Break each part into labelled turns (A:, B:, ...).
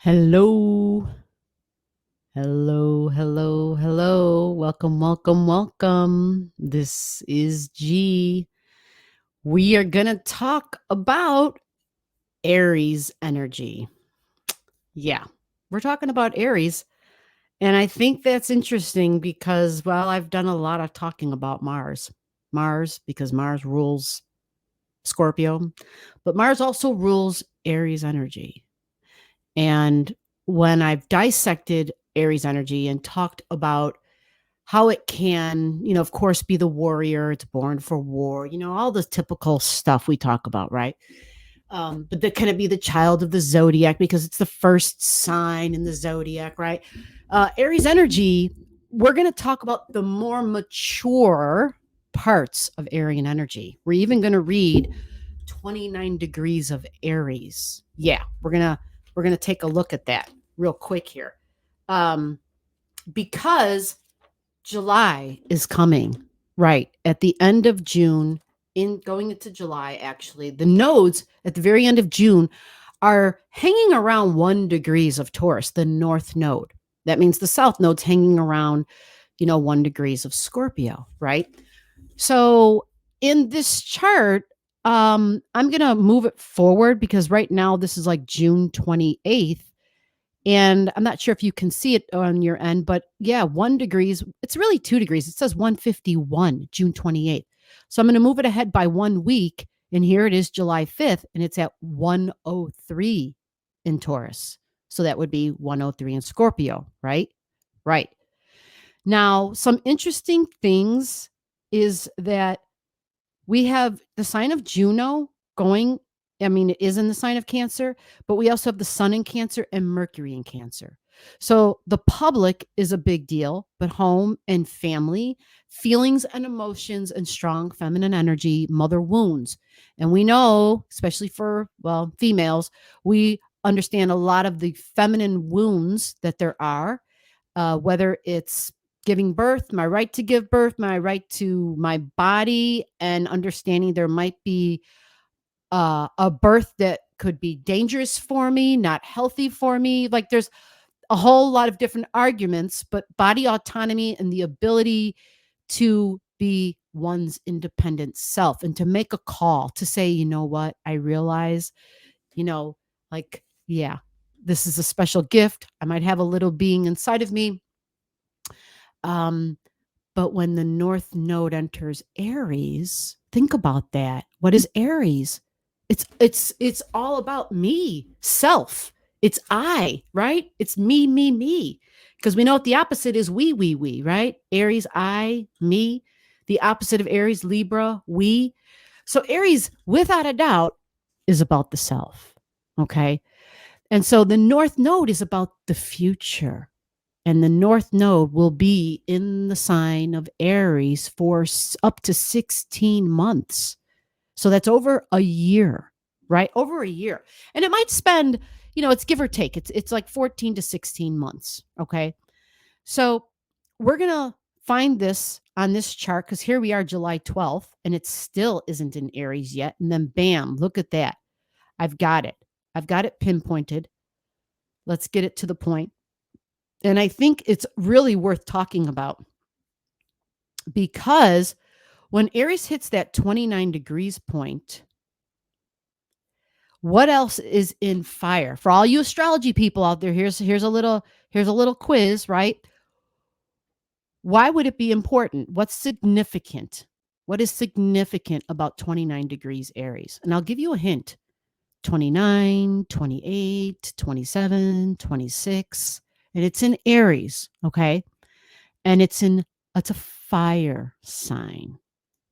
A: Hello. Hello. Welcome. This is G. We are going to talk about Aries energy. Yeah, we're talking about Aries. And I think that's interesting because, well, I've done a lot of talking about Mars. Because Mars rules Scorpio, but Mars also rules Aries energy. And when I've dissected Aries energy and talked about how it can, of course, be the warrior, it's born for war, all the typical stuff we talk about, right? But that can it be the child of the zodiac because it's the first sign in the zodiac, right? Aries energy, we're going to talk about the more mature parts of Aryan energy. We're even going to read 29 degrees of Aries. Yeah, we're gonna take a look at that real quick here, because July is coming, right at the end of June, in going into July. Actually, the nodes at the very end of June are hanging around 1 degrees of Taurus, the north node. That means the south node's hanging around 1 degrees of Scorpio, right? So in this chart, I'm gonna move it forward because right now this is like June 28th. And I'm not sure if you can see it on your end, but yeah, 1 degrees. It's really 2 degrees. It says 151, June 28th. So I'm going to move it ahead by 1 week. And here it is, July 5th, and it's at 103 in Taurus. So that would be 103 in Scorpio, right? Right. Now, some interesting things is that we have the sign of Juno going. I mean, it is in the sign of Cancer, but we also have the sun in Cancer and Mercury in Cancer. So the public is a big deal, but home and family, feelings and emotions and strong feminine energy, mother wounds. And we know, especially for, well, females, we understand a lot of the feminine wounds that there are, whether it's giving birth, my right to give birth, my right to my body, and understanding there might be a birth that could be dangerous for me, not healthy for me. Like there's a whole lot of different arguments, but body autonomy and the ability to be one's independent self and to make a call to say, you know what, I realize, like, yeah, this is a special gift. I might have a little being inside of me. But when the north node enters Aries, think about that. What is Aries? It's all about me, self. It's I, right? It's me. Because we know what the opposite is we, right? Aries, I, me. The opposite of Aries, Libra, we. So Aries, without a doubt, is about the self. Okay. And so the north node is about the future. And the north node will be in the sign of Aries for up to 16 months. So that's over a year, right? Over a year. And it might spend, it's give or take. It's like 14 to 16 months, okay? So we're going to find this on this chart because here we are July 12th and it still isn't in Aries yet. And then bam, look at that. I've got it pinpointed. Let's get it to the point. And I think it's really worth talking about because when Aries hits that 29 degrees point, what else is in fire? For all you astrology people out there, here's a little quiz, right? Why would it be important? What's significant? What is significant about 29 degrees Aries? And I'll give you a hint. 29, 28, 27, 26, and it's in Aries, okay? And it's a fire sign.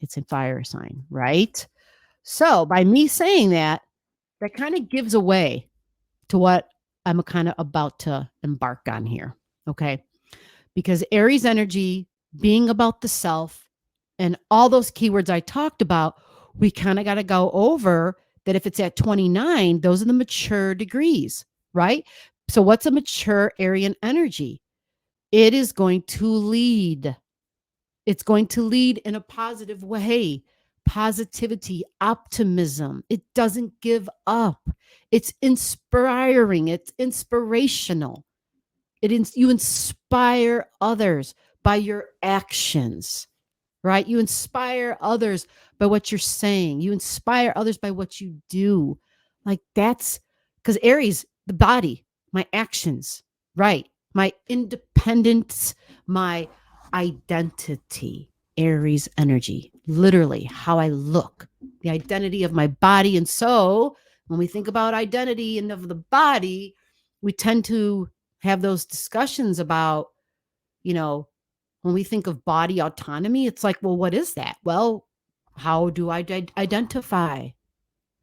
A: It's a fire sign, right? So by me saying that kind of gives away to what I'm kind of about to embark on here. Okay. Because Aries energy being about the self and all those keywords I talked about, we kind of got to go over that. If it's at 29, those are the mature degrees, right? So what's a mature Aryan energy? It is going to lead. It's going to lead in a positive way. positivity, optimism. It doesn't give up. It's inspiring. It's inspirational. You inspire others by your actions, right? You inspire others by what you're saying. You inspire others by what you do. Like that's because Aries, the body, my actions, right? My independence, my identity, Aries energy, literally how I look, the identity of my body. And so when we think about identity and of the body, we tend to have those discussions about, when we think of body autonomy, it's like, well, what is that? Well, how do I identify?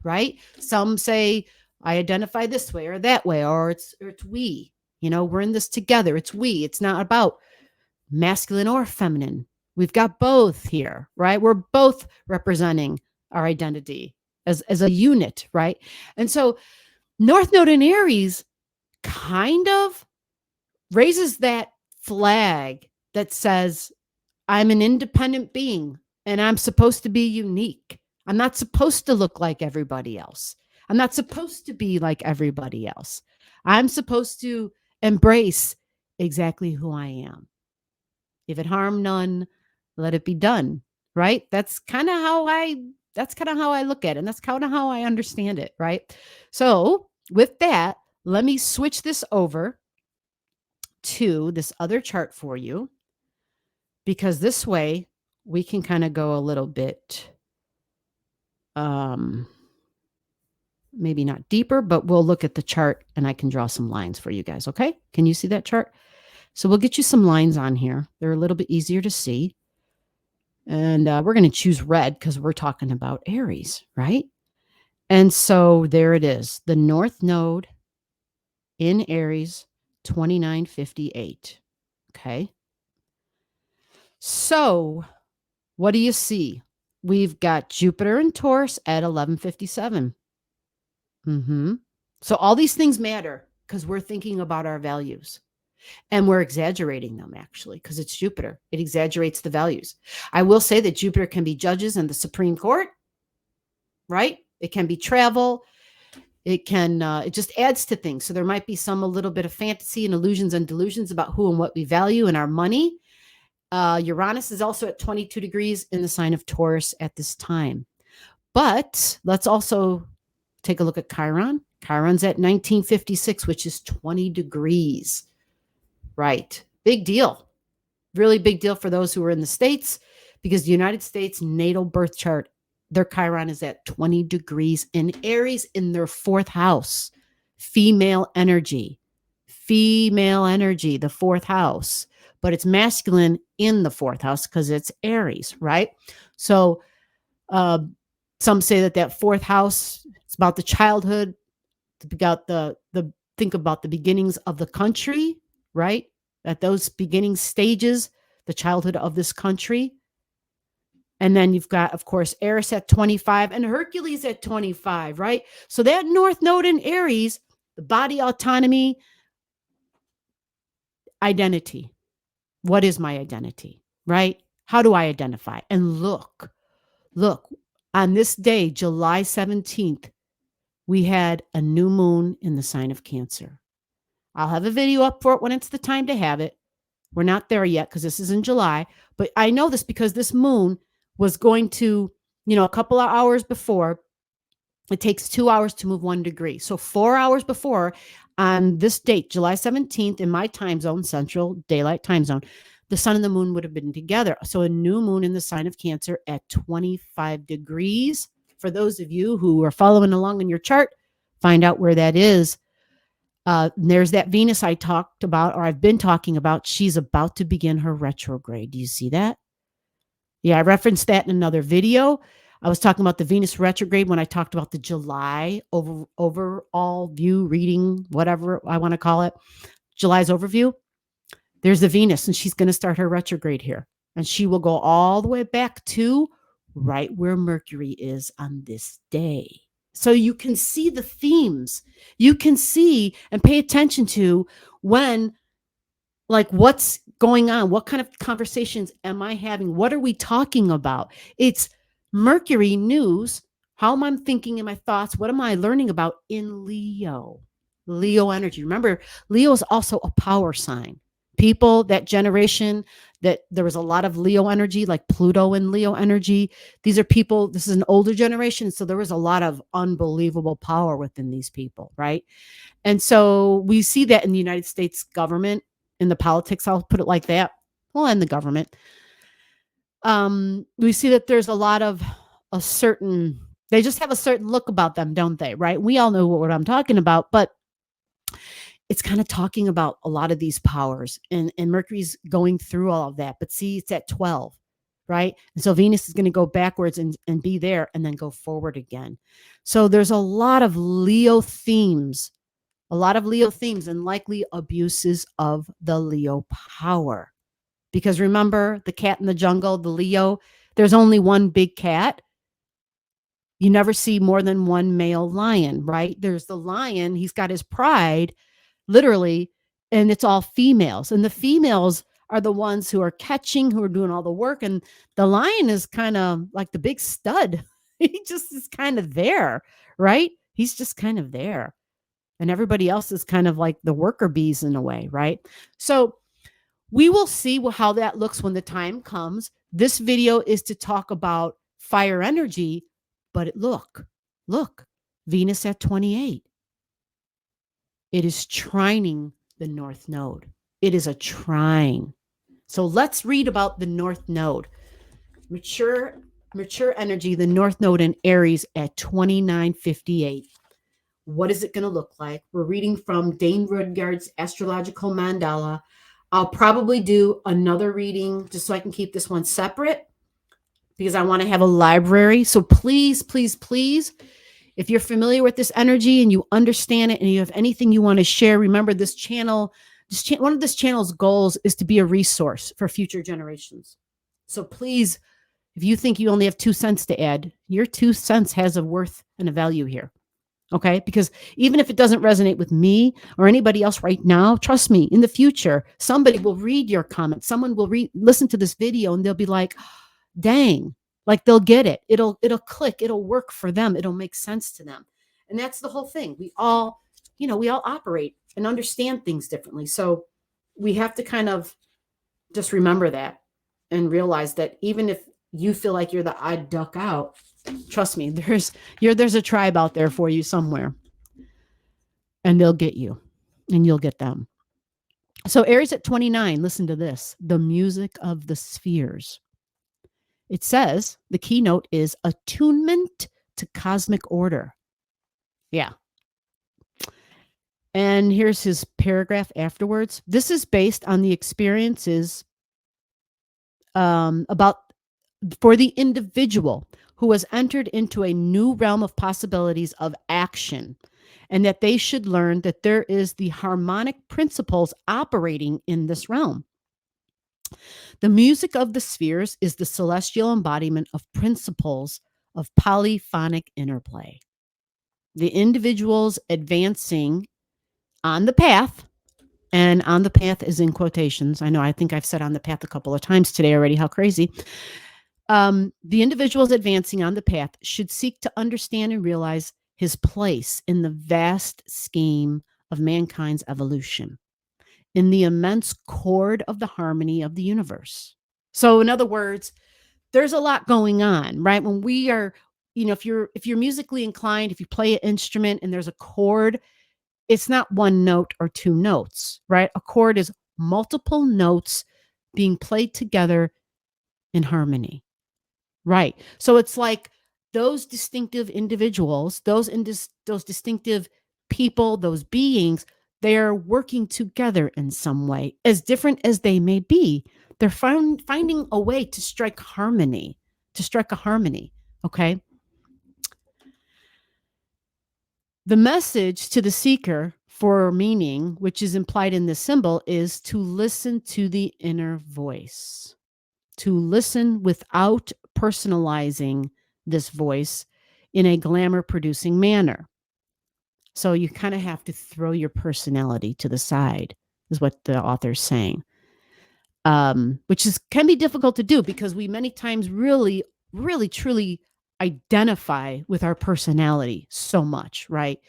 A: Right? Some say I identify this way or that way, or it's we. We're in this together. It's we. It's not about masculine or feminine. We've got both here, right? We're both representing our identity as a unit, right? And so North Node in Aries kind of raises that flag that says, I'm an independent being and I'm supposed to be unique. I'm not supposed to look like everybody else. I'm not supposed to be like everybody else. I'm supposed to embrace exactly who I am. If it harm none, let it be done. Right? That's kind of how I look at it. And that's kind of how I understand it. Right? So with that, let me switch this over to this other chart for you, because this way we can kind of go a little bit, maybe not deeper, but we'll look at the chart and I can draw some lines for you guys. Okay. Can you see that chart? So we'll get you some lines on here. They're a little bit easier to see. And we're going to choose red because we're talking about Aries, right? And so there it is. The North Node in Aries, 2958. Okay. So what do you see? We've got Jupiter in Taurus at 1157. So all these things matter because we're thinking about our values and we're exaggerating them actually because it's Jupiter. It exaggerates the values. I will say that Jupiter can be judges in the Supreme Court, right? It can be travel. It can, it just adds to things. So there might be a little bit of fantasy and illusions and delusions about who and what we value in our money. Uranus is also at 22 degrees in the sign of Taurus at this time. But let's also take a look at Chiron. Chiron's at 1956, which is 20 degrees. Right. Big deal. Really big deal for those who are in the States, because the United States natal birth chart, their Chiron is at 20 degrees in Aries in their fourth house. Female energy, the fourth house. But it's masculine in the fourth house because it's Aries, right? So some say that fourth house, it's about the childhood, about the think about the beginnings of the country, right? At those beginning stages, the childhood of this country. And then you've got, of course, Eris at 25 and Hercules at 25, right? So that North Node in Aries, the body autonomy, identity. What is my identity, right? How do I identify? And look, on this day, July 17th, we had a new moon in the sign of Cancer. I'll have a video up for it when it's the time to have it. We're not there yet because this is in July, but I know this because this moon was going to, a couple of hours before. It takes 2 hours to move 1 degree. So 4 hours before, on this date, July 17th, in my time zone, Central Daylight Time Zone, the sun and the moon would have been together. So a new moon in the sign of Cancer at 25 degrees. For those of you who are following along in your chart, find out where that is. There's that Venus I talked about, or I've been talking about. She's about to begin her retrograde. Do you see that? Yeah, I referenced that in another video. I was talking about the Venus retrograde when I talked about the July overall view reading, whatever I want to call it, July's overview. There's the Venus, and she's going to start her retrograde here. And she will go all the way back to right where Mercury is on this day. So you can see the themes. You can see and pay attention to when, like, what's going on? What kind of conversations am I having? What are we talking about? It's Mercury news, how am I thinking in my thoughts? What am I learning about in Leo? Leo energy. Remember, Leo is also a power sign. People, that generation, that there was a lot of Leo energy, like Pluto and Leo energy. These are people, this is an older generation. So there was a lot of unbelievable power within these people, right? And so we see that in the United States government, in the politics, I'll put it like that. Well, in the government. We see that there's a lot of a certain, they just have a certain look about them, don't they? Right? We all know what I'm talking about, but it's kind of talking about a lot of these powers, and Mercury's going through all of that. But see, it's at 12, right? And so Venus is going to go backwards and be there and then go forward again. So there's a lot of Leo themes, and likely abuses of the Leo power. Because remember, the cat in the jungle, the Leo, there's only one big cat. You never see more than one male lion, right? There's the lion, he's got his pride, literally, and it's all females. And the females are the ones who are catching, who are doing all the work. And the lion is kind of like the big stud. He just is kind of there, right? He's just kind of there. And everybody else is kind of like the worker bees in a way, right? So we will see how that looks when the time comes. This video is to talk about fire energy, but look, Venus at 28. It is trining the North Node. It is a trine. So let's read about the North Node. Mature energy, the North Node in Aries at 2958. What is it going to look like? We're reading from Dane Rudgard's Astrological Mandala. I'll probably do another reading just so I can keep this one separate, because I want to have a library. So please, if you're familiar with this energy and you understand it and you have anything you want to share, remember this channel, one of this channel's goals is to be a resource for future generations. So please, if you think you only have 2 cents to add, your 2 cents has a worth and a value here. Okay. Because even if it doesn't resonate with me or anybody else right now, trust me, in the future, somebody will read your comment. Someone will listen to this video and they'll be like, dang, like they'll get it. It'll click. It'll work for them. It'll make sense to them. And that's the whole thing. We all operate and understand things differently. So we have to kind of just remember that and realize that even if you feel like you're the odd duck out, trust me, there's a tribe out there for you somewhere, and they'll get you and you'll get them. So Aries at 29, listen to this, the music of the spheres. It says the keynote is attunement to cosmic order. Yeah. And here's his paragraph afterwards. This is based on the experiences about for the individual who has entered into a new realm of possibilities of action, and that they should learn that there is the harmonic principles operating in this realm. The music of the spheres is the celestial embodiment of principles of polyphonic interplay. The individuals advancing on the path, and on the path is in quotations. I think I've said on the path a couple of times today already. How crazy. The individuals advancing on the path should seek to understand and realize his place in the vast scheme of mankind's evolution, in the immense chord of the harmony of the universe. So in other words, there's a lot going on, right? When we are, if you're musically inclined, if you play an instrument and there's a chord, it's not one note or 2 notes, right? A chord is multiple notes being played together in harmony. Right. So it's like those distinctive individuals, those distinctive people, those beings, they're working together in some way, as different as they may be. They're finding a way to strike harmony, Okay. The message to the seeker for meaning, which is implied in this symbol, is to listen to the inner voice, to listen without personalizing this voice in a glamour producing manner. So you kind of have to throw your personality to the side, is what the author's saying, which can be difficult to do, because we many times really really truly identify with our personality so much, right?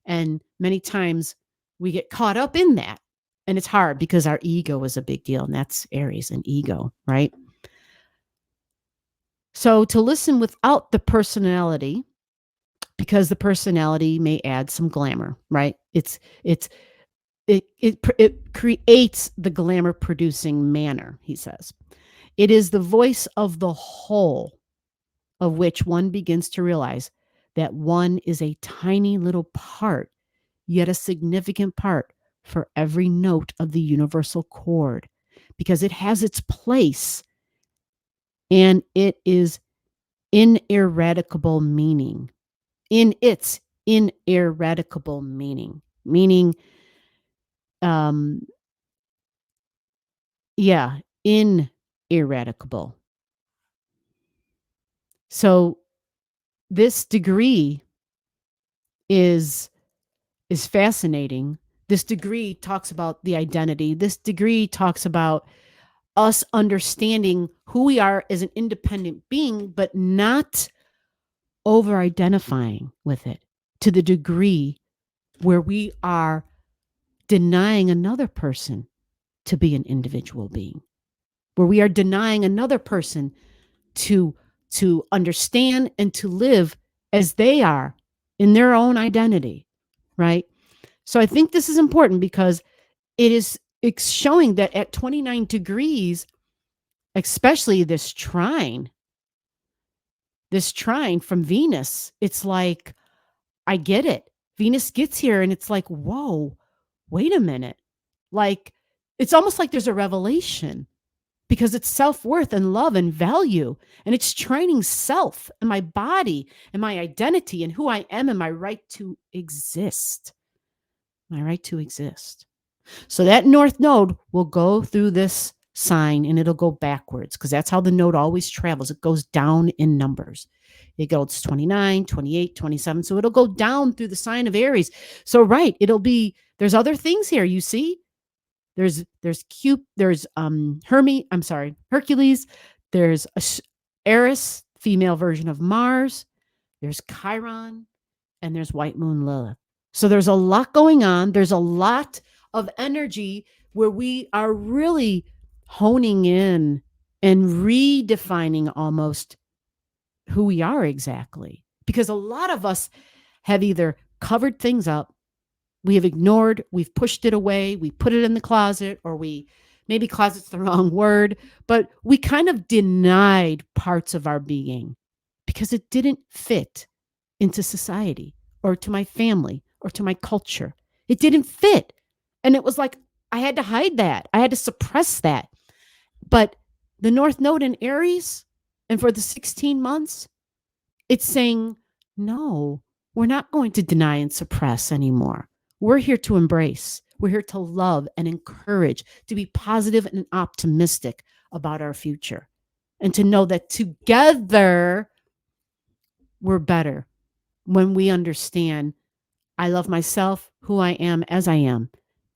A: And many times we get caught up in that. And it's hard because our ego is a big deal, and that's Aries and ego, right? So to listen without the personality, because the personality may add some glamour, right? It creates the glamour producing manner, he says. It is the voice of the whole, of which one begins to realize that one is a tiny little part, yet a significant part for every note of the universal chord, because it has its place and it is ineradicable meaning. In its ineradicable meaning, um, yeah, ineradicable. So this degree is fascinating. This degree talks about the identity. This degree talks about us understanding who we are as an independent being, but not over identifying with it to the degree where we are denying another person to be an individual being, where we are denying another person to understand and to live as they are in their own identity, right? So I think this is important because it's showing that at 29 degrees, especially this trine from Venus, it's like, I get it. Venus gets here and it's like, whoa, wait a minute. Like, it's almost like there's a revelation because it's self-worth and love and value. And it's training self and my body and my identity and who I am and my right to exist. My right to exist. So that north node will go through this sign and it'll go backwards because that's how the node always travels. It goes down in numbers. It goes 29, 28, 27. So it'll go down through the sign of Aries. So, right, it'll be, there's other things here. You see, there's Hercules. There's Eris, female version of Mars. There's Chiron, and there's White Moon Lilith. So there's a lot going on. There's a lot of energy where we are really honing in and redefining almost who we are exactly. Because a lot of us have either covered things up, we have ignored, we've pushed it away, we put it in the closet, or maybe closet's the wrong word, but we kind of denied parts of our being because it didn't fit into society or to my family or to my culture. It didn't fit. And it was like, I had to hide that. I had to suppress that. But the North Node in Aries, and for the 16 months, it's saying, no, we're not going to deny and suppress anymore. We're here to embrace. We're here to love and encourage, to be positive and optimistic about our future, and to know that together we're better when we understand I love myself, who I am as I am.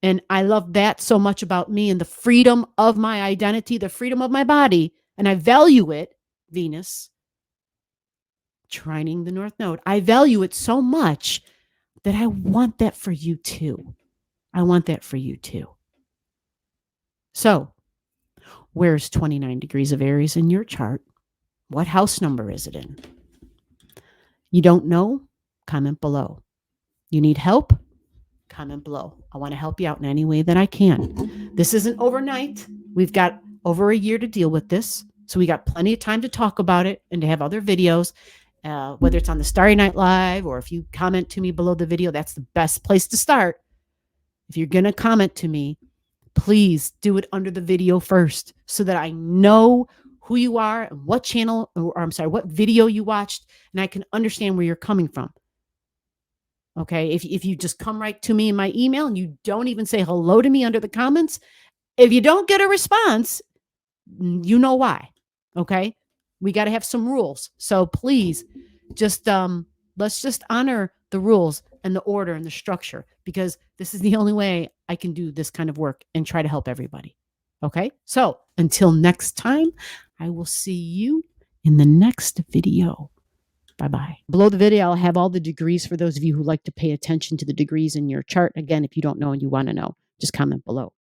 A: And I love that so much about me and the freedom of my identity, the freedom of my body. And I value it, Venus, trining the North Node. I value it so much that I want that for you too. I want that for you too. So, where's 29 degrees of Aries in your chart? What house number is it in? You don't know? Comment below. You need help? Comment below. I want to help you out in any way that I can. This isn't overnight. We've got over a year to deal with this. So we got plenty of time to talk about it and to have other videos, whether it's on the Starry Night Live or if you comment to me below the video, that's the best place to start. If you're going to comment to me, please do it under the video first so that I know who you are and what channel, or I'm sorry, what video you watched, and I can understand where you're coming from. Okay, if you just come right to me in my email and you don't even say hello to me under the comments, if you don't get a response, you know why. Okay, we got to have some rules. So please, just let's just honor the rules and the order and the structure, because this is the only way I can do this kind of work and try to help everybody. Okay, so until next time, I will see you in the next video. Bye-bye. Below the video, I'll have all the degrees for those of you who like to pay attention to the degrees in your chart. Again, if you don't know and you want to know, just comment below.